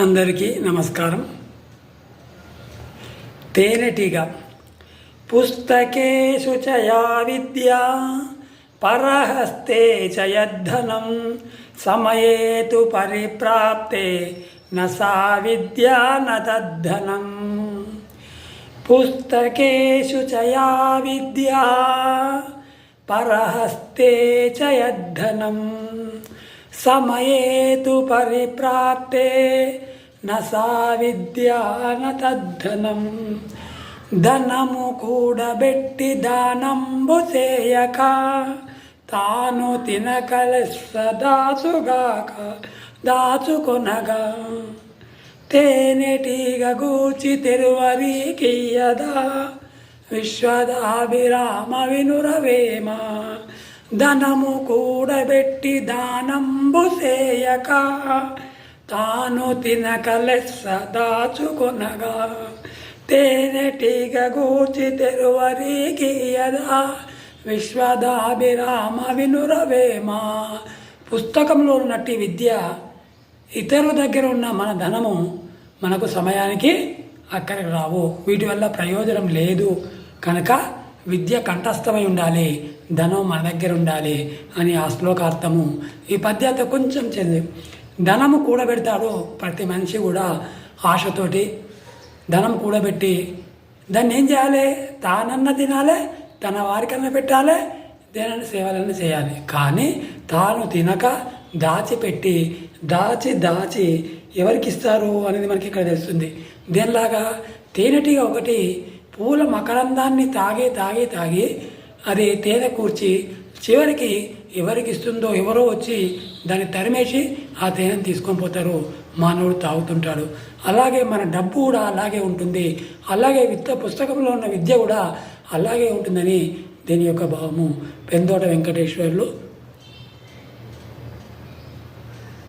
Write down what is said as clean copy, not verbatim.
అందరికీ నమస్కారం. తేనెటీగ. పుస్తకేషు చ యా విద్యా పరహస్తే చ యద్ధనం సమయే తు పరిప్రాప్తే న సా విద్యా న తద్ధనం. పుస్తకేషు చ యా విద్యా పరహస్తే చ యద్ధనం సమయే తు పరిప్రాప్తే న సా విద్యా న తద్ధనం. ధనము కూడబెట్టి దానంబు చేయక తాను తినకలెస్స దాచుకొనగా తేనెటీగ గూర్చి తెరువరీకియ్యదా విశ్వదాభిరామ వినురవేమ. ధనము కూడబెట్టి దానంబు చేయక తాను తినకలెస్స దాచుకొనగా తేనెటీగ గూర్చి తెరువరీకియ్యదా విశ్వదాభిరామ వినురవేమ. పుస్తకంలో ఉన్నట్టి విద్య ఇతరుల దగ్గర ఉన్న మన ధనము మనకు సమయానికి అక్కడికి రావు. వీటి వల్ల ప్రయోజనం లేదు కనుక విద్య కంఠస్థమై ఉండాలి, ధనం మన దగ్గర ఉండాలి అని ఆ శ్లోకార్థము. ఈ పద్యాలతో కొంచెం చెంది ధనము కూడబెడతాడు ప్రతి మనిషి కూడా ఆశతోటి. ధనం కూడబెట్టి దాన్ని ఏం చేయాలి? తానన్న తినాలి, తన వారికన్నా పెట్టాలి, దేనన్నా సేవలన్నీ చేయాలి. కానీ తాను తినక దాచిపెట్టి దాచి ఎవరికి ఇస్తారు అనేది మనకి ఇక్కడ తెలుస్తుంది. దేనిలాగా తేనెటీగ ఒకటి పూల మకరందాన్ని తాగి అది తేనె కూర్చి చివరికి ఎవరికి ఇస్తుందో ఎవరో వచ్చి దాన్ని తరిమేసి ఆ తేనెని తీసుకొని పోతారు. మానవుడు తాగుతుంటాడు. అలాగే మన డబ్బు కూడా అలాగే ఉంటుంది. అలాగే పుస్తకంలో ఉన్న విద్య కూడా అలాగే ఉంటుందని దీని యొక్క భావము పెందోట వెంకటేశ్వర్లు